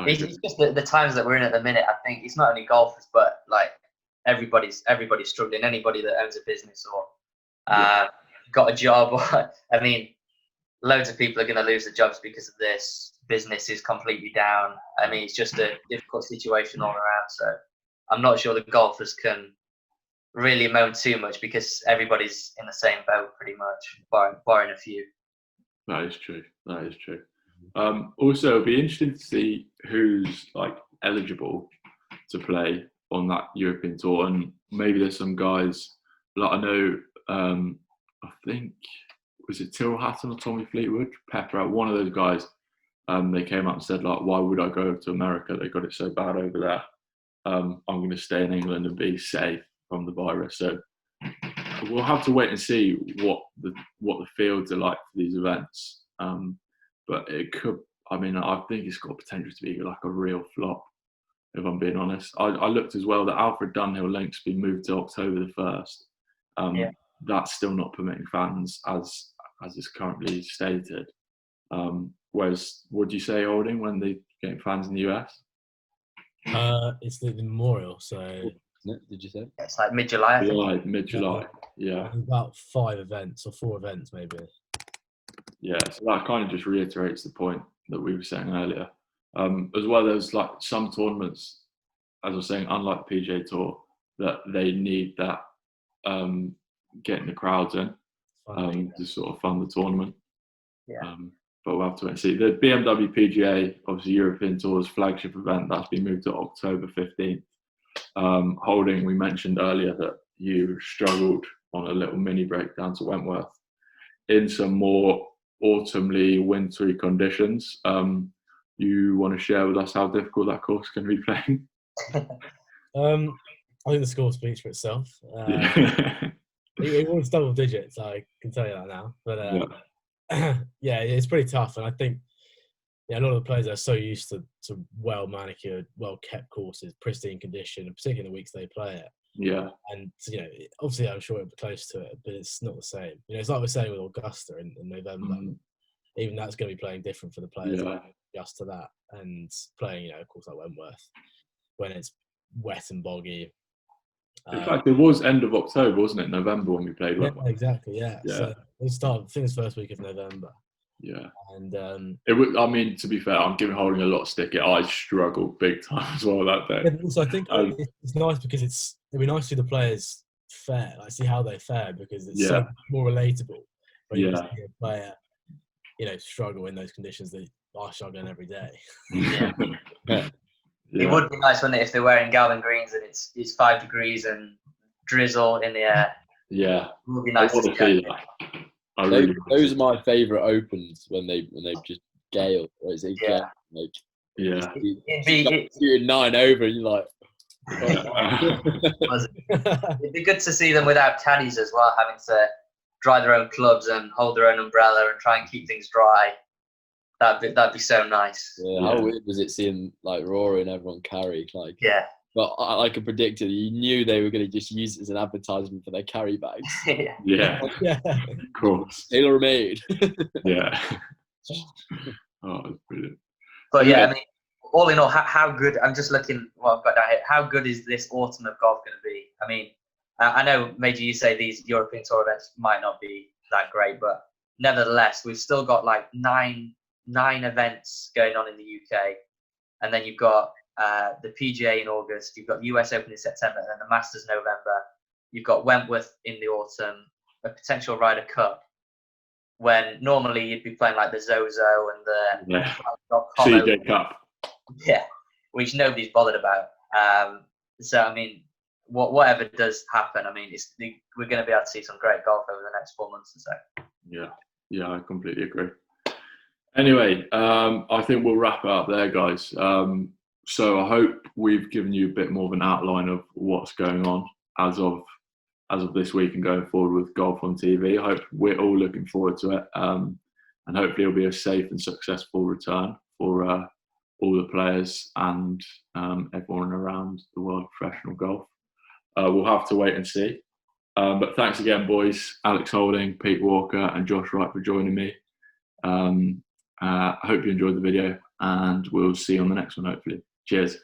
It's just the times that we're in at the minute. I think it's not only golfers, but like everybody's struggling. Anybody that owns a business or got a job, I mean, loads of people are going to lose their jobs because of this. Business is completely down. I mean, it's just a difficult situation all around. So I'm not sure the golfers can really moan too much, because everybody's in the same boat pretty much, barring a few. That is true. Also, it'll be interesting to see who's like eligible to play on that European tour, and maybe there's some guys like I know. I think was it Tyrrell Hatton or Tommy Fleetwood, Pepper, one of those guys. They came up and said like, "Why would I go to America? They got it so bad over there. I'm going to stay in England and be safe from the virus." So we'll have to wait and see what the fields are like for these events. But it could. I mean, I think it's got potential to be like a real flop, if I'm being honest. I looked as well that Alfred Dunhill Link's been moved to October the 1st. That's still not permitting fans as is currently stated. Whereas, what do you say, Holding, when they get fans in the US? It's the Memorial, so. Did you say? It's like mid-July, I think. Mid-July, yeah. About 4 events maybe. Yeah, so that kind of just reiterates the point that we were saying earlier. As well as like some tournaments, as I was saying, unlike the PGA Tour, that they need that getting the crowds in to sort of fund the tournament. Yeah. But we'll have to wait and see. The BMW PGA, obviously European Tour's flagship event, that's been moved to October 15th. Holding, we mentioned earlier that you struggled on a little mini break down to Wentworth in some more autumnly, wintry conditions. You want to share with us how difficult that course can be playing? I think the score speaks for itself. It was double digits, I can tell you that now. But yeah, it's pretty tough, and I think a lot of the players are so used to well manicured, well kept courses, pristine condition, and particularly in the weeks they play it. Yeah. And obviously, I'm sure it'll be close to it, but it's not the same. It's like we're saying with Augusta in November. Even that's going to be playing different for the players just to that, and playing a course like Wentworth when it's wet and boggy. In fact, it was end of October, wasn't it? November when we played Wentworth. Exactly. Yeah. So it started. I think it's first week of November. Yeah. And it would. I mean, to be fair, I'm giving Holding a lot of stick. I struggled big time as well that day. Yeah, also, I think it's nice because it'd be nice to see the players fare, like see how they fare, because it's so more relatable. When you see a player, struggle in those conditions that are struggling every day. It would be nice, wouldn't it, if they're wearing Galvin greens and it's 5 degrees and drizzle in the air. Yeah. It would be nice to see that. Those are my favourite opens when they just gale. Right? So gale, shooting 9 over, and you're like. It'd be good to see them without caddies as well, having to dry their own clubs and hold their own umbrella and try and keep things dry. That'd be so nice. Yeah, how weird was it seeing like Rory and everyone carry? Like, but I could predict it. You knew they were going to just use it as an advertisement for their carry bags. Of course. Tailor made. Yeah. Oh, that's brilliant. But I mean, all in all, how good? I'm just looking what I've got down here. How good is this autumn of golf going to be? I mean, I know, Major, you say these European Tour events might not be that great, but nevertheless, we've still got like nine events going on in the UK, and then you've got the PGA in August, you've got the US Open in September, and then the Masters in November. You've got Wentworth in the autumn, a potential Ryder Cup, when normally you'd be playing like the Zozo and the CJ Cup. Yeah, which nobody's bothered about. So I mean, whatever does happen, I mean, we're going to be able to see some great golf over the next 4 months or so. Yeah, I completely agree. Anyway, I think we'll wrap it up there, guys. So I hope we've given you a bit more of an outline of what's going on as of this week and going forward with golf on TV. I hope we're all looking forward to it, and hopefully it'll be a safe and successful return for all the players and everyone around the world of professional golf. We'll have to wait and see. But thanks again, boys. Alex Holding, Pete Walker, and Josh Wright for joining me. I hope you enjoyed the video, and we'll see you on the next one, hopefully. Cheers.